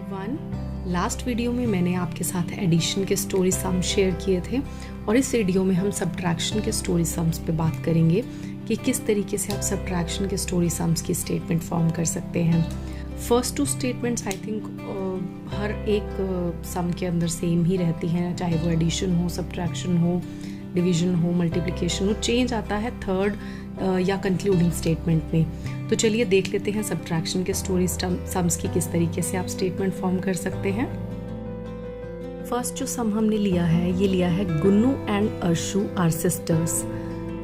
Everyone, last video में मैंने आपके साथ एडिशन के स्टोरी सम्स शेयर किए थे और इस वीडियो में हम सब्ट्रैक्शन के स्टोरी सम्स पे बात करेंगे कि किस तरीके से आप सब्ट्रैक्शन के स्टोरी सम्स की स्टेटमेंट फॉर्म कर सकते हैं। First two statements I think हर एक सम के अंदर सेम ही रहती हैं, चाहे वो एडिशन हो, सब्ट्रैक्शन हो, डिवीजन हो, मल्टीप्लिकेशन हो। चेंज आता है थर्ड या कंक्लूडिंग स्टेटमेंट में। तो चलिए देख लेते हैं सब्ट्रैक्शन के स्टोरी सम्स की किस तरीके से आप स्टेटमेंट फॉर्म कर सकते हैं। फर्स्ट जो सम हमने लिया है, ये लिया है Gunnu and Arshu are sisters,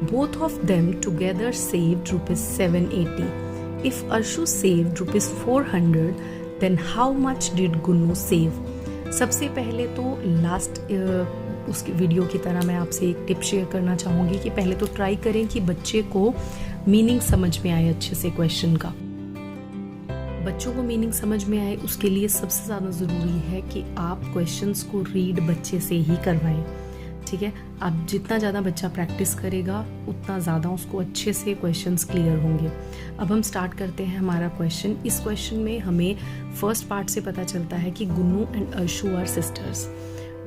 both of them together saved ₹780। If Arshu saved ₹400 then how much did Gunnu save. सबसे पहले तो लास्ट उसकी वीडियो की तरह मैं आपसे एक टिप शेयर करना चाहूँगी कि पहले तो ट्राई करें कि बच्चे को मीनिंग समझ में आए अच्छे से क्वेश्चन का। बच्चों को मीनिंग समझ में आए उसके लिए सबसे ज़्यादा ज़रूरी है कि आप क्वेश्चंस को रीड बच्चे से ही करवाएं। ठीक है, आप जितना ज़्यादा बच्चा प्रैक्टिस करेगा उतना ज़्यादा उसको अच्छे से क्वेश्चंस क्लियर होंगे। अब हम स्टार्ट करते हैं हमारा क्वेश्चन। इस क्वेश्चन में हमें फर्स्ट पार्ट से पता चलता है कि Gunnu and Arshu are sisters,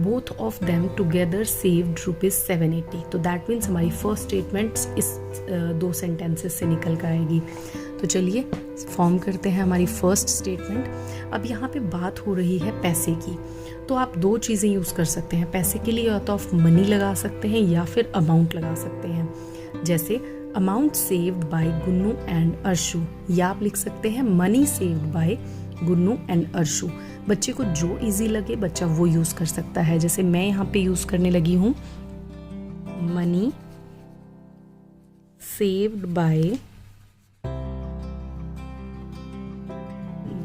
both of them together saved ₹780। तो दैट मीन्स हमारी फर्स्ट स्टेटमेंट इस दो सेंटेंसेस से निकल कर आएगी। तो चलिए फॉर्म करते हैं हमारी फर्स्ट स्टेटमेंट। अब यहाँ पे बात हो रही है पैसे की, तो आप दो चीज़ें यूज़ कर सकते हैं पैसे के लिए, या तो आप मनी लगा सकते हैं या फिर अमाउंट लगा सकते हैं। जैसे amount saved by Gunnu and Arshu, या आप लिख सकते हैं money saved by Gunnu and Arshu. बच्चे को जो इजी लगे बच्चा वो यूज़ कर सकता है। जैसे मैं यहाँ पे यूज़ करने लगी हूँ money saved by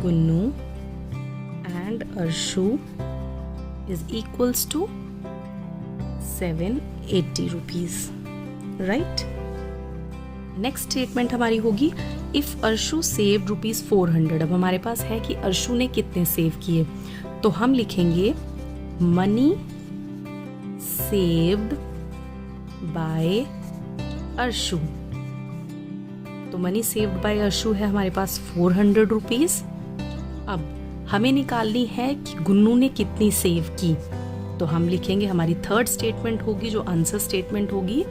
Gunnu and Arshu is equals to ₹780, right. Next statement हमारी होगी इफ अर्शु सेव्ड ₹400। अब हमारे पास है कि अर्शु ने कितने सेव किए, तो हम लिखेंगे मनी सेव्ड बाय अर्शु। तो मनी सेव्ड बाय अर्शु है हमारे पास ₹400। अब हमें निकालनी है कि गुन्नू ने कितनी सेव की, तो हम लिखेंगे हमारी थर्ड स्टेटमेंट होगी जो आंसर स्टेटमेंट होगी,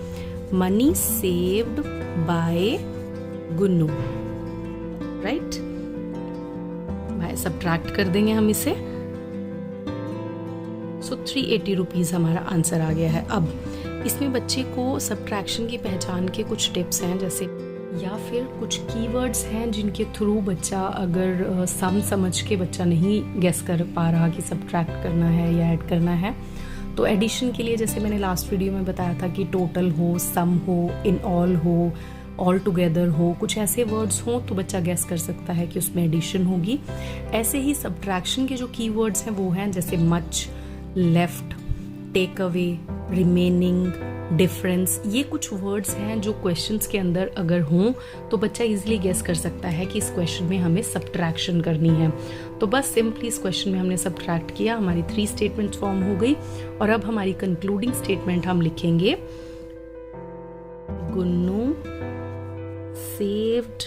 money saved by Gunnu, right. Subtract कर देंगे हम इसे। सो ₹380 हमारा आंसर आ गया है। अब इसमें बच्चे को सब्ट्रैक्शन की पहचान के कुछ टिप्स हैं, जैसे या फिर कुछ कीवर्ड्स हैं जिनके थ्रू बच्चा अगर सम समझ के बच्चा नहीं गेस कर पा रहा कि सब्ट्रैक्ट करना है या ऐड करना है, तो एडिशन के लिए जैसे मैंने लास्ट वीडियो में बताया था कि टोटल हो, सम हो, इन ऑल हो, ऑल टुगेदर हो, कुछ ऐसे वर्ड्स हो तो बच्चा गैस कर सकता है कि उसमें एडिशन होगी। ऐसे ही सब्ट्रैक्शन के जो कीवर्ड्स हैं वो हैं जैसे much, left, take away, remaining, difference. ये कुछ वर्ड्स हैं जो क्वेश्चंस के अंदर अगर हों तो बच्चा इजीली गेस कर सकता है कि इस क्वेश्चन में हमें सब्ट्रैक्शन करनी है। तो बस सिंपली इस क्वेश्चन में हमने सब्ट्रैक्ट किया, हमारी 3 स्टेटमेंट्स फॉर्म हो गई। और अब हमारी कंक्लूडिंग स्टेटमेंट हम लिखेंगे Gunnu saved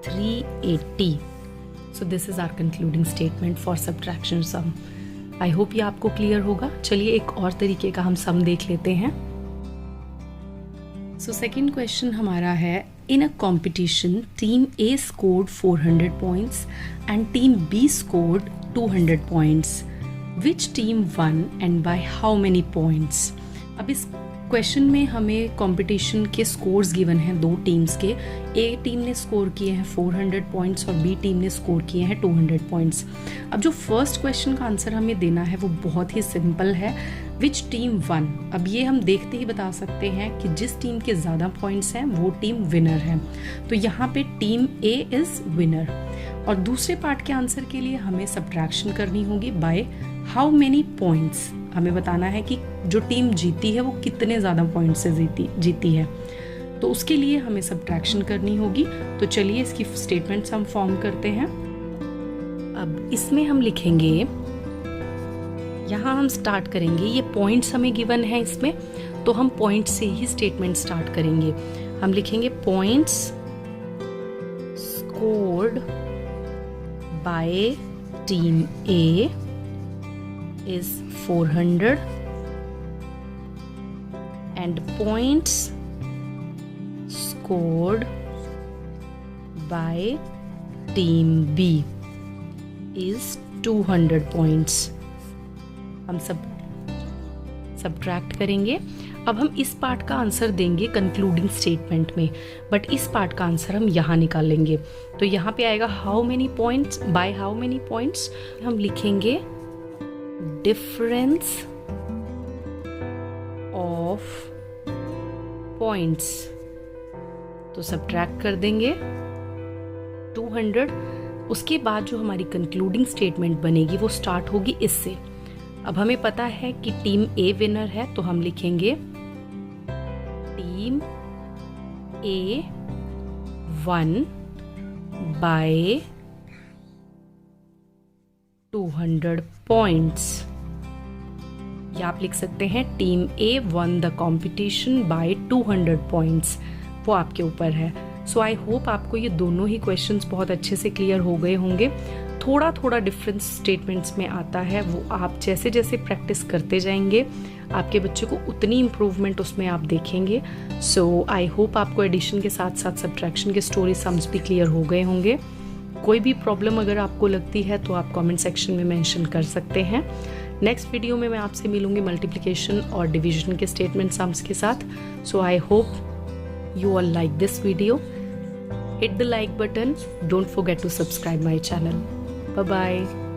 ₹380। So this is our concluding statement for subtraction sum. I hope ये आपको क्लियर होगा। चलिए एक और तरीके का हम सम देख लेते हैं। So second question हमारा है in a competition team A scored 400 points and team B scored 200 points. Which team won and by how many points? अब इस क्वेश्चन में हमें कंपटीशन के स्कोर्स गिवन हैं दो टीम्स के। ए टीम ने स्कोर किए हैं 400 पॉइंट्स और बी टीम ने स्कोर किए हैं 200 पॉइंट्स। अब जो फर्स्ट क्वेश्चन का आंसर हमें देना है वो बहुत ही सिंपल है, विच टीम वन। अब ये हम देखते ही बता सकते हैं कि जिस टीम के ज़्यादा पॉइंट्स हैं वो टीम विनर है। तो यहाँ पे टीम ए इज़ विनर। और दूसरे पार्ट के आंसर के लिए हमें सब्ट्रैक्शन करनी होगी बाय हाउ मेनी पॉइंट्स। हमें बताना है कि जो टीम जीती है वो कितने ज़्यादा पॉइंट से जीती है, तो उसके लिए हमें सब्ट्रैक्शन करनी होगी। तो चलिए इसकी स्टेटमेंट्स हम फॉर्म करते हैं। अब इसमें हम लिखेंगे, यहाँ हम स्टार्ट करेंगे, ये पॉइंट्स हमें गिवन है इसमें, तो हम पॉइंट से ही स्टेटमेंट स्टार्ट करेंगे। हम लिखेंगे points scored by team A is 400 and points scored by team B is 200 points। हम सब्ट्रैक्ट करेंगे। अब हम इस पार्ट का आंसर देंगे कंक्लूडिंग स्टेटमेंट में, बट इस पार्ट का आंसर हम यहाँ निकालेंगे। तो यहाँ पे आएगा how many points by how many points, हम लिखेंगे डिफरेंस ऑफ पॉइंट्स। तो सब्ट्रैक्ट कर देंगे 200। उसके बाद जो हमारी कंक्लूडिंग स्टेटमेंट बनेगी वो स्टार्ट होगी इससे। अब हमें पता है कि टीम ए विनर है, तो हम लिखेंगे team A won by 200 points, या आप लिख सकते हैं team A won the competition by 200 points, वो आपके ऊपर है। सो आई होप आपको ये दोनों ही क्वेश्चंस बहुत अच्छे से क्लियर हो गए होंगे। थोड़ा थोड़ा डिफरेंस स्टेटमेंट्स में आता है, वो आप जैसे जैसे प्रैक्टिस करते जाएंगे आपके बच्चे को उतनी इम्प्रूवमेंट उसमें आप देखेंगे। सो आई होप आपको एडिशन के साथ साथ सब्ट्रैक्शन के स्टोरी सम्स भी क्लियर हो गए होंगे। कोई भी प्रॉब्लम अगर आपको लगती है तो आप कमेंट सेक्शन में मेंशन कर सकते हैं। नेक्स्ट वीडियो में मैं आपसे मिलूंगी मल्टीप्लिकेशन और डिवीजन के स्टेटमेंट सम्स के साथ। So I hope you all like this video. Hit the like button. Don't forget to subscribe my channel. Bye bye.